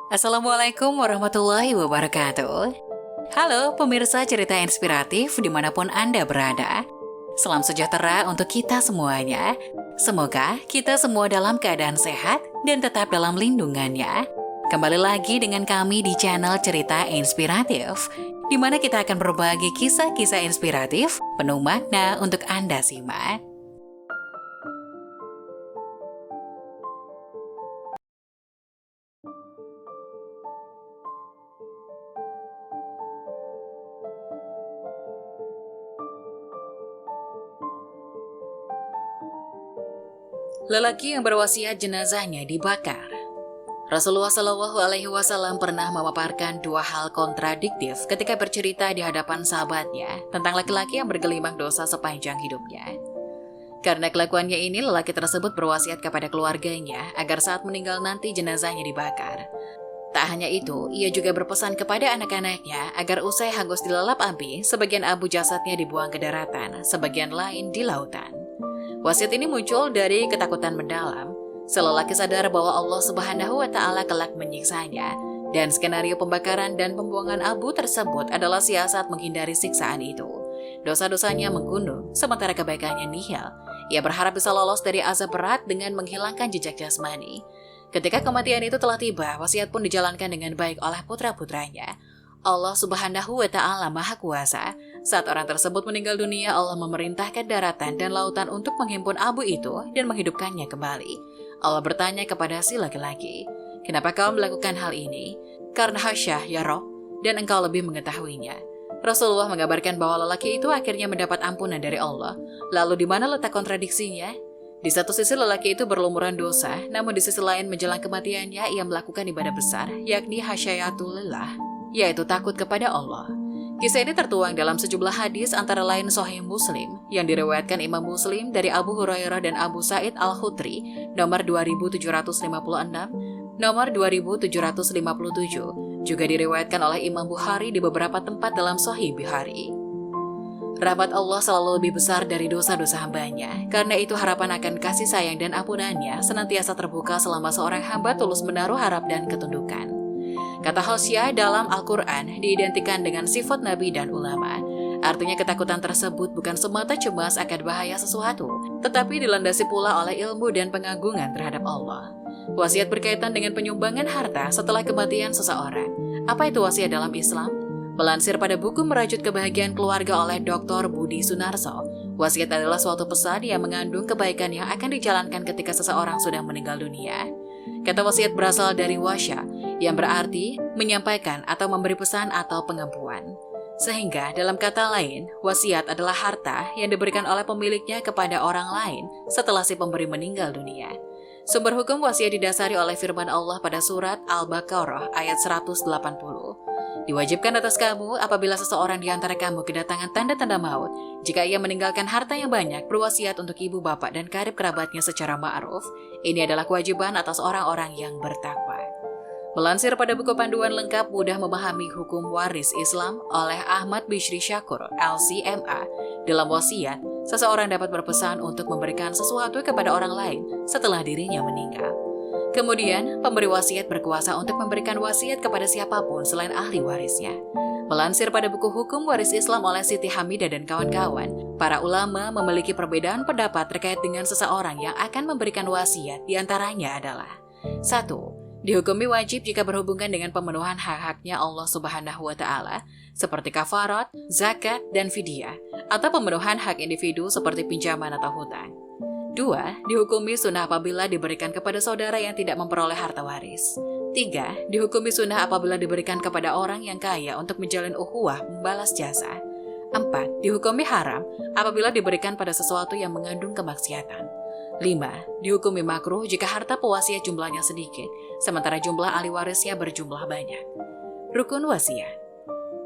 Assalamualaikum warahmatullahi wabarakatuh. Halo pemirsa cerita inspiratif dimanapun Anda berada. Salam sejahtera untuk kita semuanya. Semoga kita semua dalam keadaan sehat dan tetap dalam lindungannya. Kembali lagi dengan kami di channel Cerita Inspiratif, di mana kita akan berbagi kisah-kisah inspiratif penuh makna untuk Anda simak. Lelaki yang berwasiat jenazahnya dibakar. Rasulullah Shallallahu Alaihi Wasallam pernah memaparkan dua hal kontradiktif ketika bercerita di hadapan sahabatnya tentang laki-laki yang bergelimang dosa sepanjang hidupnya. Karena kelakuannya ini, lelaki tersebut berwasiat kepada keluarganya agar saat meninggal nanti jenazahnya dibakar. Tak hanya itu, ia juga berpesan kepada anak-anaknya agar usai hangus dilalap api, sebagian abu jasadnya dibuang ke daratan, sebagian lain di lautan. Wasiat ini muncul dari ketakutan mendalam. Lelaki sadar bahwa Allah Subhanahu wa Ta'ala kelak menyiksanya, dan skenario pembakaran dan pembuangan abu tersebut adalah siasat menghindari siksaan itu. Dosa-dosanya menggunung, sementara kebaikannya nihil. Ia berharap bisa lolos dari azab berat dengan menghilangkan jejak jasmani. Ketika kematian itu telah tiba, wasiat pun dijalankan dengan baik oleh putra-putranya. Allah Subhanahu wa Ta'ala Maha Kuasa. Saat orang tersebut meninggal dunia, Allah memerintahkan daratan dan lautan untuk menghimpun abu itu dan menghidupkannya kembali. Allah bertanya kepada si laki-laki, "Kenapa kau melakukan hal ini?" "Karena hasyah ya Rob, dan engkau lebih mengetahuinya." Rasulullah mengabarkan bahwa lelaki itu akhirnya mendapat ampunan dari Allah. Lalu di mana letak kontradiksinya? Di satu sisi lelaki itu berlumuran dosa, namun di sisi lain menjelang kematiannya ia melakukan ibadah besar, yakni hasyayatulillah, yaitu takut kepada Allah. Kisah ini tertuang dalam sejumlah hadis antara lain Sahih Muslim yang diriwayatkan Imam Muslim dari Abu Hurairah dan Abu Sa'id Al-Khudri nomor 2756, nomor 2757, juga diriwayatkan oleh Imam Bukhari di beberapa tempat dalam Sahih Bukhari. Rahmat Allah selalu lebih besar dari dosa-dosa hambanya, karena itu harapan akan kasih sayang dan ampunannya senantiasa terbuka selama seorang hamba tulus menaruh harap dan ketundukan. Kata khasyah dalam Al-Quran diidentikan dengan sifat nabi dan ulama. Artinya ketakutan tersebut bukan semata cemas akan bahaya sesuatu, tetapi dilandasi pula oleh ilmu dan pengagungan terhadap Allah. Wasiat berkaitan dengan penyumbangan harta setelah kematian seseorang. Apa itu wasiat dalam Islam? Melansir pada buku Merajut Kebahagiaan Keluarga oleh Dr. Budi Sunarso, wasiat adalah suatu pesan yang mengandung kebaikan yang akan dijalankan ketika seseorang sudah meninggal dunia. Kata wasiat berasal dari wasya, yang berarti menyampaikan atau memberi pesan atau pengempuan. Sehingga dalam kata lain, wasiat adalah harta yang diberikan oleh pemiliknya kepada orang lain setelah si pemberi meninggal dunia. Sumber hukum wasiat didasari oleh firman Allah pada surat Al-Baqarah ayat 180. Diwajibkan atas kamu apabila seseorang di antara kamu kedatangan tanda-tanda maut, jika ia meninggalkan harta yang banyak, berwasiat untuk ibu bapak dan karib kerabatnya secara ma'ruf. Ini adalah kewajiban atas orang-orang yang bertakwa. Melansir pada buku panduan lengkap mudah memahami hukum waris Islam oleh Ahmad Bishri Syakur, LCMA, dalam wasiat, seseorang dapat berpesan untuk memberikan sesuatu kepada orang lain setelah dirinya meninggal. Kemudian, pemberi wasiat berkuasa untuk memberikan wasiat kepada siapapun selain ahli warisnya. Melansir pada buku Hukum Waris Islam oleh Siti Hamidah dan kawan-kawan, para ulama memiliki perbedaan pendapat terkait dengan seseorang yang akan memberikan wasiat. Di antaranya adalah 1. Dihukumi wajib jika berhubungan dengan pemenuhan hak-haknya Allah Subhanahu wa Ta'ala, seperti kafarat, zakat, dan fidyah, atau pemenuhan hak individu seperti pinjaman atau hutang. 2. Dihukumi sunnah apabila diberikan kepada saudara yang tidak memperoleh harta waris. 3. Dihukumi sunnah apabila diberikan kepada orang yang kaya untuk menjalin ukhuwah membalas jasa. 4. Dihukumi haram apabila diberikan pada sesuatu yang mengandung kemaksiatan. 5. Dihukumi makruh jika harta pewasiat jumlahnya sedikit, sementara jumlah ahli warisnya berjumlah banyak. Rukun wasiat.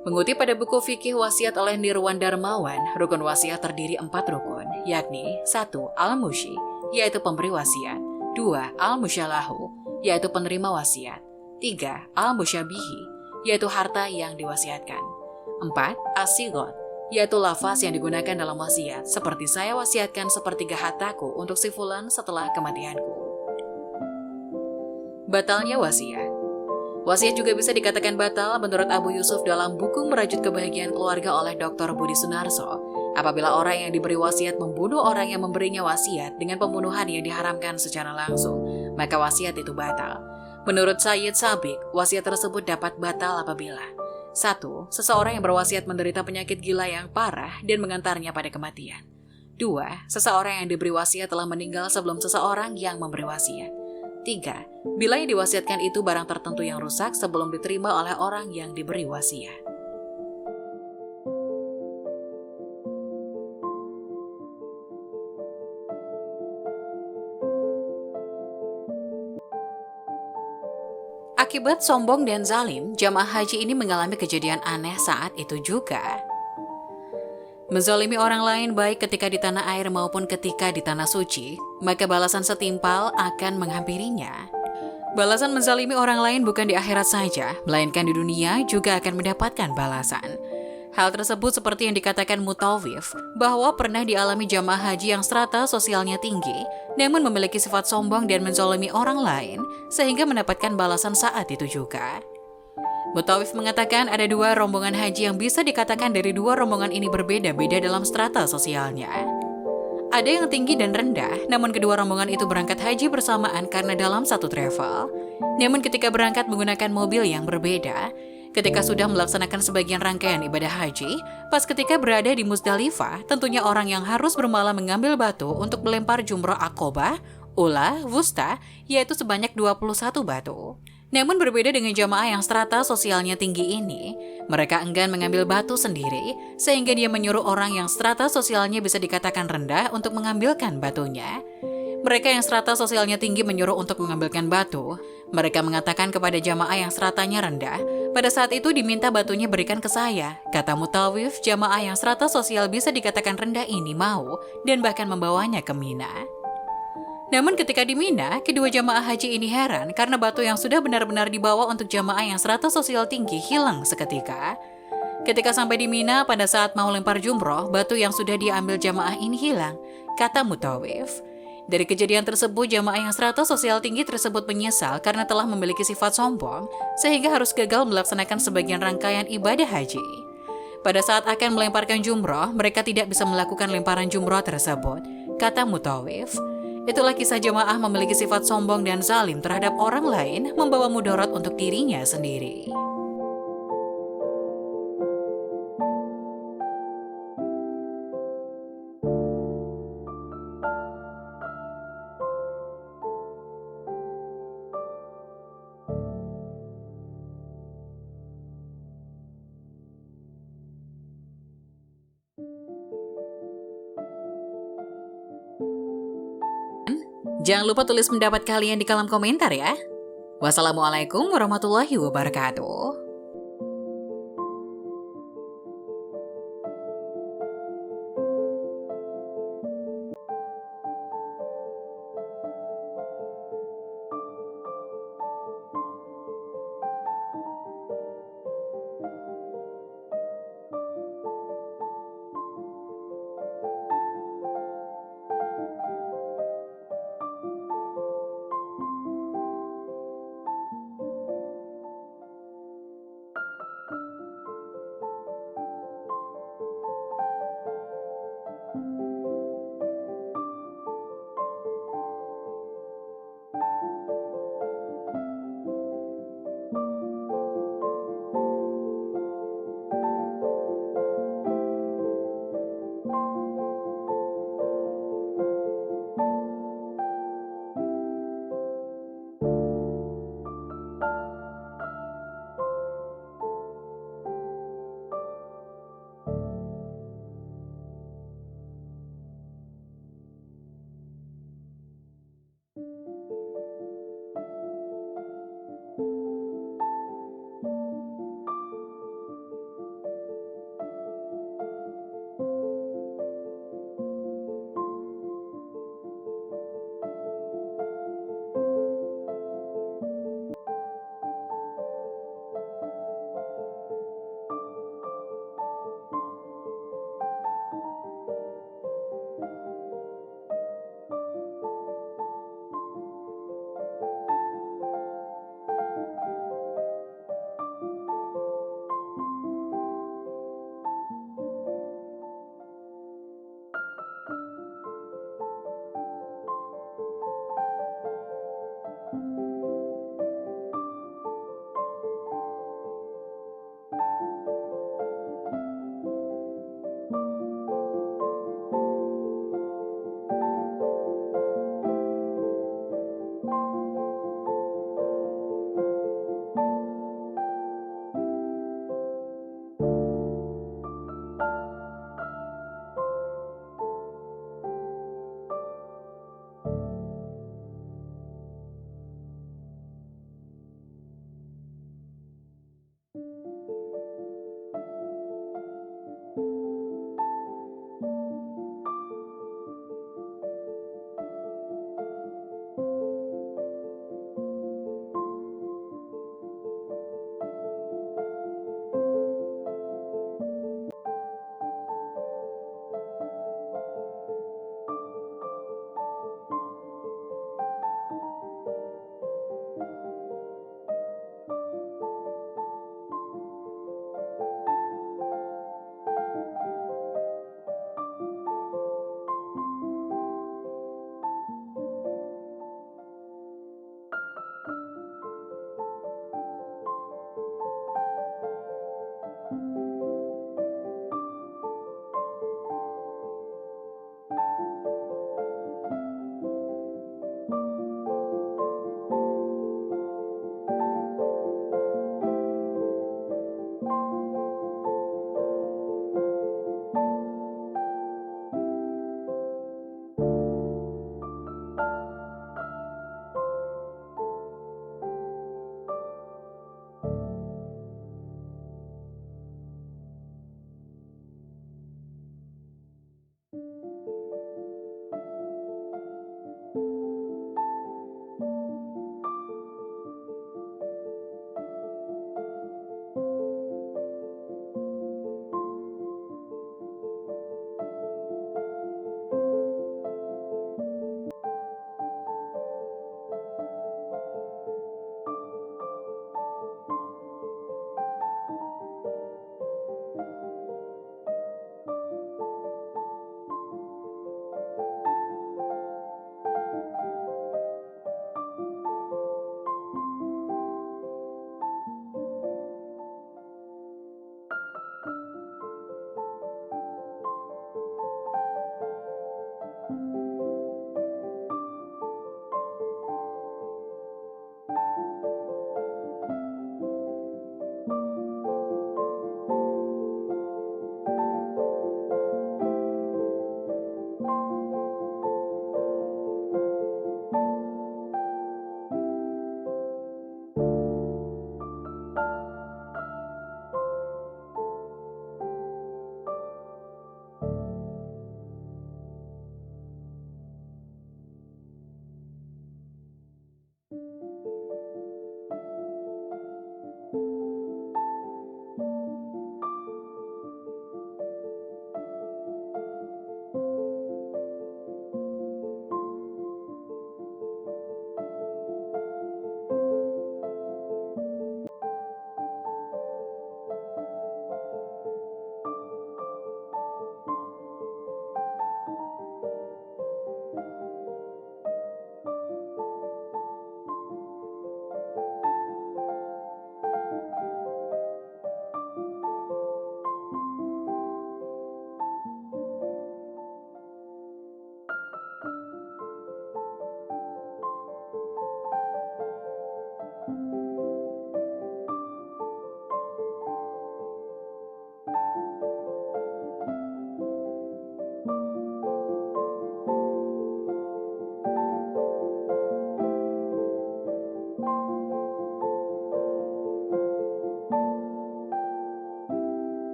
Mengutip pada buku fikih wasiat oleh Nirwan Darmawan, rukun wasiat terdiri 4 rukun, yakni 1. Al-Mushi, yaitu pemberi wasiat. 2. Al-Musyalahu, yaitu penerima wasiat. 3. Al-Musyabihi, yaitu harta yang diwasiatkan. 4. As-Sigot, yaitu lafaz yang digunakan dalam wasiat, seperti saya wasiatkan sepertiga hartaku untuk si fulan setelah kematianku. Batalnya wasiat. Wasiat juga bisa dikatakan batal menurut Abu Yusuf dalam buku Merajut Kebahagiaan Keluarga oleh Dr. Budi Sunarso. Apabila orang yang diberi wasiat membunuh orang yang memberinya wasiat dengan pembunuhan yang diharamkan secara langsung, maka wasiat itu batal. Menurut Sayyid Sabiq, wasiat tersebut dapat batal apabila 1. Seseorang yang berwasiat menderita penyakit gila yang parah dan mengantarnya pada kematian. 2. Seseorang yang diberi wasiat telah meninggal sebelum seseorang yang memberi wasiat. 3. Bila yang diwasiatkan itu barang tertentu yang rusak sebelum diterima oleh orang yang diberi wasiat. Akibat sombong dan zalim, jamaah haji ini mengalami kejadian aneh saat itu juga. Menzalimi orang lain baik ketika di tanah air maupun ketika di tanah suci, maka balasan setimpal akan menghampirinya. Balasan menzalimi orang lain bukan di akhirat saja, melainkan di dunia juga akan mendapatkan balasan. Hal tersebut seperti yang dikatakan Mutawif, bahwa pernah dialami jamaah haji yang strata sosialnya tinggi, namun memiliki sifat sombong dan menzalimi orang lain, sehingga mendapatkan balasan saat itu juga. Mutawif mengatakan ada 2 rombongan haji yang bisa dikatakan dari 2 rombongan ini berbeda-beda dalam strata sosialnya. Ada yang tinggi dan rendah, namun kedua rombongan itu berangkat haji bersamaan karena dalam satu travel. Namun ketika berangkat menggunakan mobil yang berbeda, ketika sudah melaksanakan sebagian rangkaian ibadah haji, pas ketika berada di Muzdalifah, tentunya orang yang harus bermalam mengambil batu untuk melempar jumroh Aqobah, Ula, Wusta, yaitu sebanyak 21 batu. Namun berbeda dengan jamaah yang strata sosialnya tinggi ini, mereka enggan mengambil batu sendiri, sehingga dia menyuruh orang yang strata sosialnya bisa dikatakan rendah untuk mengambilkan batunya. Mereka yang strata sosialnya tinggi menyuruh untuk mengambilkan batu. Mereka mengatakan kepada jamaah yang stratanya rendah, pada saat itu diminta batunya berikan ke saya. Kata Mutawif, jamaah yang strata sosial bisa dikatakan rendah ini mau dan bahkan membawanya ke Mina. Namun ketika di Mina, kedua jamaah haji ini heran karena batu yang sudah benar-benar dibawa untuk jamaah yang strata sosial tinggi hilang seketika. Ketika sampai di Mina pada saat mau lempar jumroh, batu yang sudah diambil jamaah ini hilang, kata Mutawif. Dari kejadian tersebut, jamaah yang strata sosial tinggi tersebut menyesal karena telah memiliki sifat sombong, sehingga harus gagal melaksanakan sebagian rangkaian ibadah haji. Pada saat akan melemparkan jumroh, mereka tidak bisa melakukan lemparan jumroh tersebut, kata Mutawif. Itulah kisah jamaah memiliki sifat sombong dan zalim terhadap orang lain, membawa mudarat untuk dirinya sendiri. Jangan lupa tulis pendapat kalian di kolom komentar ya. Wassalamualaikum warahmatullahi wabarakatuh.